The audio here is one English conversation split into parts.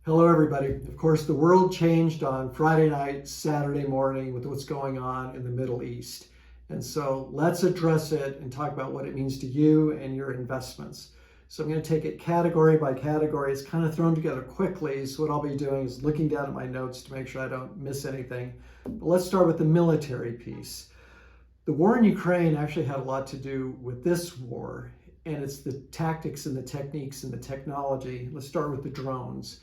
Hello, everybody. Of course, the world changed on Friday night, Saturday morning with what's going on in the Middle East. And so let's address it and talk about what it means to you and your investments. So I'm going to take it category by category. It's kind of thrown together quickly. So what I'll be doing is looking down at my notes to make sure I don't miss anything. But let's start with the military piece. The war in Ukraine actually had a lot to do with this war, and it's the tactics and the techniques and the technology. Let's start with the drones.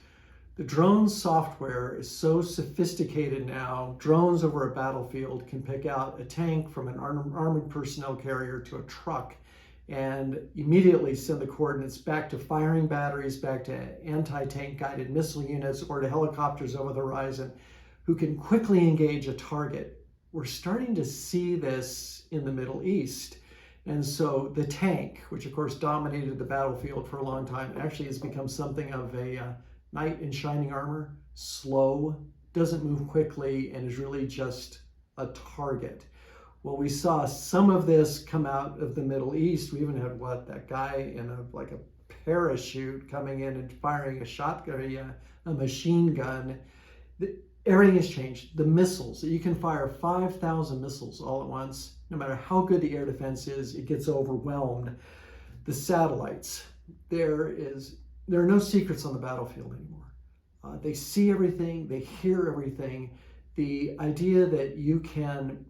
The drone software is so sophisticated now, drones over a battlefield can pick out a tank from an armored personnel carrier to a truck and immediately send the coordinates back to firing batteries, back to anti-tank guided missile units, or to helicopters over the horizon who can quickly engage a target. We're starting to see this in the Middle East. And so the tank, which of course dominated the battlefield for a long time, actually has become something of a knight in shining armor, slow, doesn't move quickly, and is really just a target. Well, we saw some of this come out of the Middle East. We even had that guy in a parachute coming in and firing a shotgun, a machine gun. Everything has changed. The missiles, you can fire 5,000 missiles all at once. No matter how good the air defense is, it gets overwhelmed. The satellites, there are no secrets on the battlefield anymore. They see everything, they hear everything. The idea that you can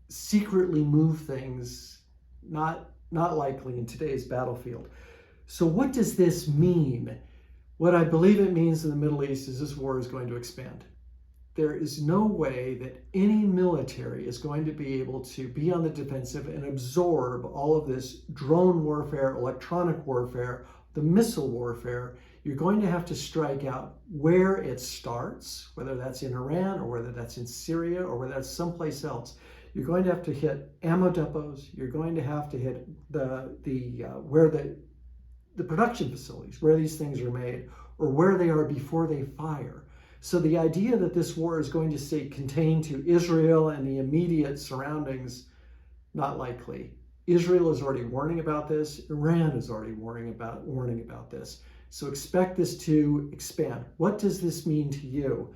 secretly move things, not likely in today's battlefield. So what does this mean? What I believe it means in the Middle East is this war is going to expand. There is no way that any military is going to be able to be on the defensive and absorb all of this drone warfare, electronic warfare, the missile warfare. You're going to have to strike out where it starts, whether that's in Iran or whether that's in Syria or whether that's someplace else. You're going to have to hit ammo depots. You're going to have to hit where the production facilities, where these things are made, or where they are before they fire. So the idea that this war is going to stay contained to Israel and the immediate surroundings, not likely. Israel is already warning about this. Iran is already warning about this. So expect this to expand. What does this mean to you?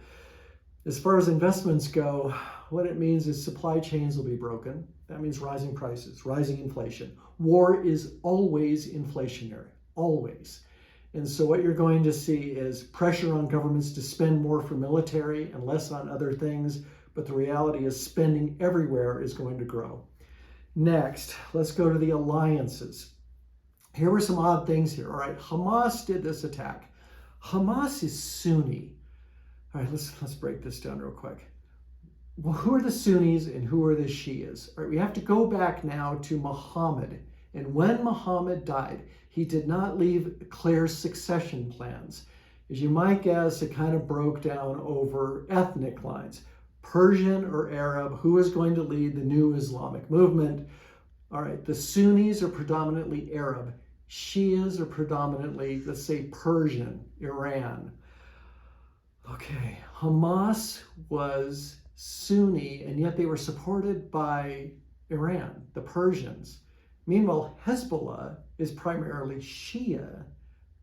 As far as investments go, what it means is supply chains will be broken. That means rising prices, rising inflation. War is always inflationary, always. And so what you're going to see is pressure on governments to spend more for military and less on other things. But the reality is spending everywhere is going to grow. Next, let's go to the alliances. Here were some odd things here. All right, Hamas did this attack. Hamas is Sunni. All right, let's break this down real quick. Well, who are the Sunnis and who are the Shias? All right, we have to go back now to Muhammad. And when Muhammad died, he did not leave clear succession plans. As you might guess, it kind of broke down over ethnic lines. Persian or Arab, who is going to lead the new Islamic movement? All right, the Sunnis are predominantly Arab. Shias are predominantly, let's say, Persian, Iran. Okay, Hamas was Sunni, and yet they were supported by Iran, the Persians. Meanwhile, Hezbollah is primarily Shia.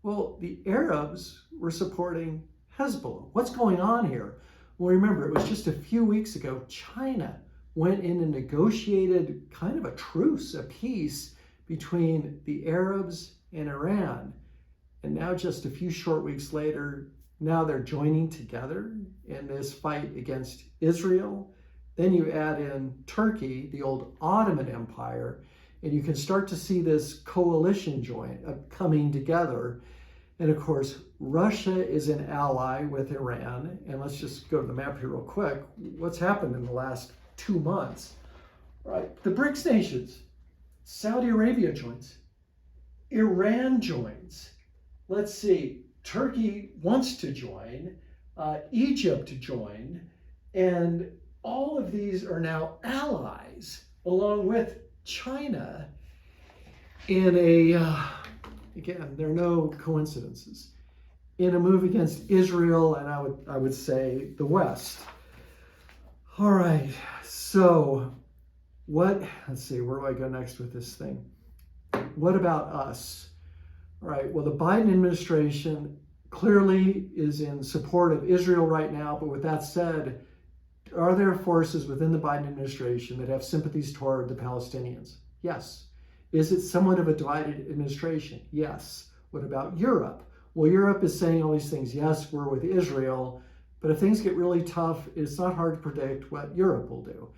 Well, the Arabs were supporting Hezbollah. What's going on here? Well, remember, it was just a few weeks ago, China went in and negotiated kind of a truce, a peace between the Arabs and Iran. And now just a few short weeks later, now they're joining together in this fight against Israel. Then you add in Turkey, the old Ottoman Empire, and you can start to see this coalition coming together. And of course, Russia is an ally with Iran. And let's just go to the map here real quick. What's happened in the last 2 months? All right, the BRICS nations, Saudi Arabia joins, Iran joins. Let's see, Turkey wants to join, Egypt joined, and all of these are now allies along with China in again, there are no coincidences, in a move against Israel and I would say the West. All right, so let's see, where do I go next with this thing? What about us? All right, well, the Biden administration clearly is in support of Israel right now. But with that said, are there forces within the Biden administration that have sympathies toward the Palestinians? Yes. Is it somewhat of a divided administration? Yes. What about Europe? Well, Europe is saying all these things. Yes, we're with Israel, but if things get really tough, it's not hard to predict what Europe will do.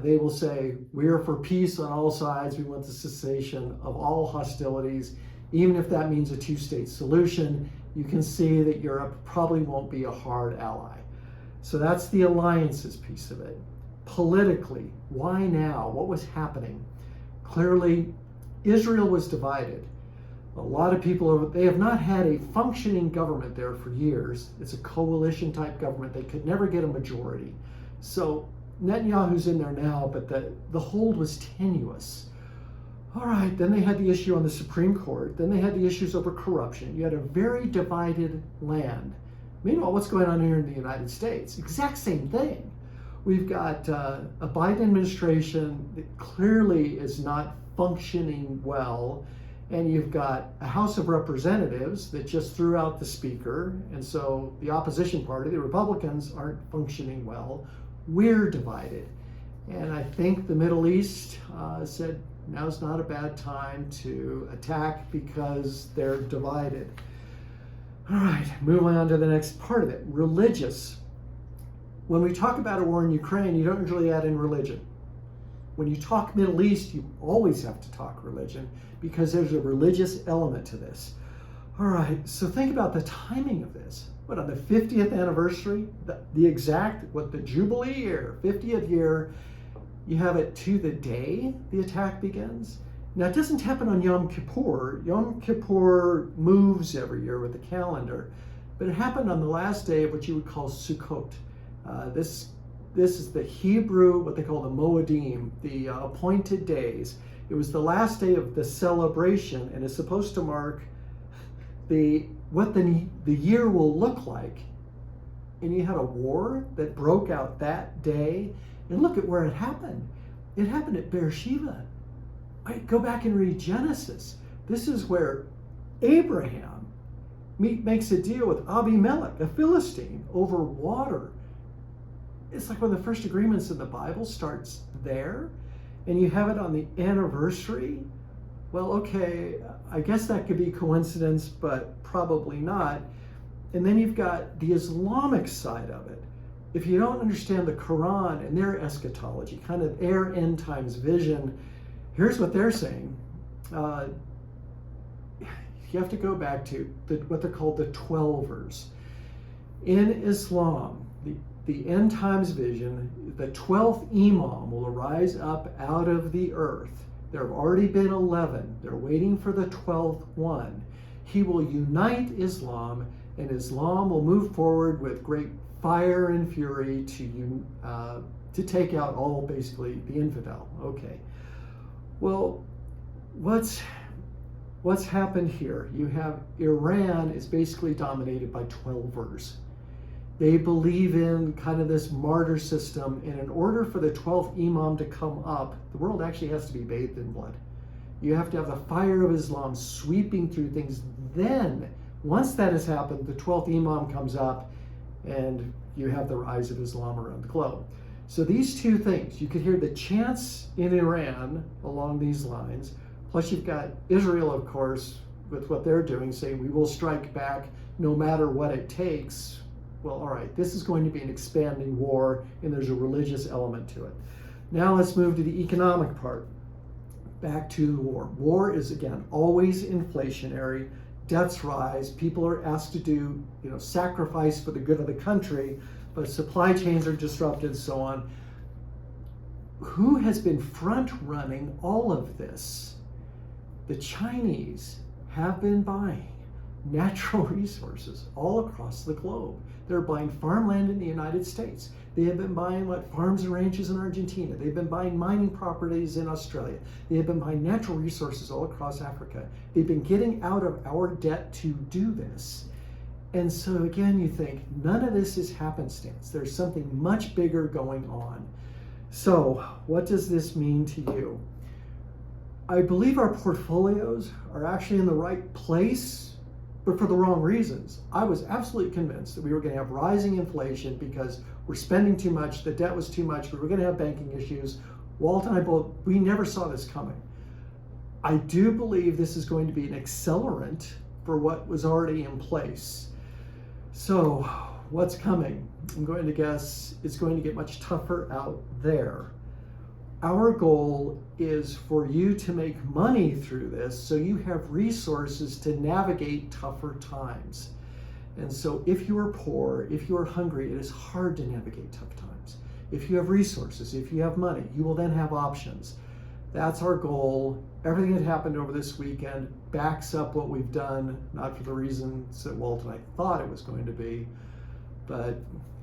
They will say, we're for peace on all sides. We want the cessation of all hostilities, even if that means a two-state solution. You can see that Europe probably won't be a hard ally. So that's the alliances piece of it. Politically, why now? What was happening? Clearly, Israel was divided. A lot of people, they have not had a functioning government there for years. It's a coalition type government. They could never get a majority. So Netanyahu's in there now, but the hold was tenuous. All right, then they had the issue on the Supreme Court. Then they had the issues over corruption. You had a very divided land. Meanwhile, what's going on here in the United States? Exact same thing. We've got a Biden administration that clearly is not functioning well. And you've got a House of Representatives that just threw out the speaker. And so the opposition party, the Republicans, aren't functioning well. We're divided. And I think the Middle East said now's not a bad time to attack because they're divided. All right, moving on to the next part of it, religious. When we talk about a war in Ukraine, you don't usually add in religion. When you talk Middle East, you always have to talk religion because there's a religious element to this. All right, so think about the timing of this. What, on the 50th anniversary, the exact, the Jubilee year, 50th year, you have it to the day the attack begins. Now, it doesn't happen on Yom Kippur. Yom Kippur moves every year with the calendar, but it happened on the last day of what you would call Sukkot. This is the Hebrew, what they call the Moedim, the appointed days. It was the last day of the celebration, and it's supposed to mark what the year will look like. And you had a war that broke out that day, and look at where it happened. It happened at Beersheba. Right, go back and read Genesis. This is where Abraham makes a deal with Abimelech, a Philistine, over water. It's like one of the first agreements in the Bible starts there, and you have it on the anniversary. Well, okay, I guess that could be coincidence, but probably not. And then you've got the Islamic side of it. If you don't understand the Quran and their eschatology, kind of their end times vision, here's what they're saying. You have to go back to what they're called the Twelvers. In Islam, the end times vision, the 12th Imam will arise up out of the earth. There have already been 11. They're waiting for the 12th one. He will unite Islam, and Islam will move forward with great fire and fury to take out all, basically, the infidel. Okay. Well, what's happened here? You have Iran is basically dominated by Twelvers. They believe in kind of this martyr system, and in order for the 12th Imam to come up, the world actually has to be bathed in blood. You have to have the fire of Islam sweeping through things. Then, once that has happened, the 12th Imam comes up, and you have the rise of Islam around the globe. So these two things, you could hear the chants in Iran along these lines, plus you've got Israel, of course, with what they're doing, saying we will strike back no matter what it takes. Well, all right, this is going to be an expanding war, and there's a religious element to it. Now let's move to the economic part. Back to the war. War is, again, always inflationary. Deaths rise. People are asked to do, sacrifice for the good of the country, but supply chains are disrupted and so on. Who has been front-running all of this? The Chinese have been buying natural resources all across the globe. They're buying farmland in the United States. They have been buying farms and ranches in Argentina. They've been buying mining properties in Australia. They have been buying natural resources all across Africa. They've been getting out of our debt to do this. And so again, you think none of this is happenstance. There's something much bigger going on. So what does this mean to you? I believe our portfolios are actually in the right place but for the wrong reasons. I was absolutely convinced that we were going to have rising inflation because we're spending too much, the debt was too much, we were going to have banking issues. Walt and I both, we never saw this coming. I do believe this is going to be an accelerant for what was already in place. So what's coming? I'm going to guess it's going to get much tougher out there. Our goal is for you to make money through this so you have resources to navigate tougher times. And so if you are poor, if you are hungry, it is hard to navigate tough times. If you have resources, if you have money, you will then have options. That's our goal. Everything that happened over this weekend backs up what we've done, not for the reasons that Walt and I thought it was going to be, but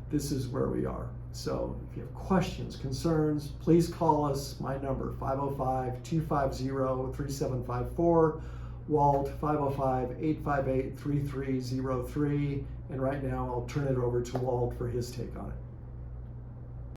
this is where we are. So if you have questions, concerns, please call us. My number, 505-250-3754. Walt, 505-858-3303. And right now I'll turn it over to Walt for his take on it.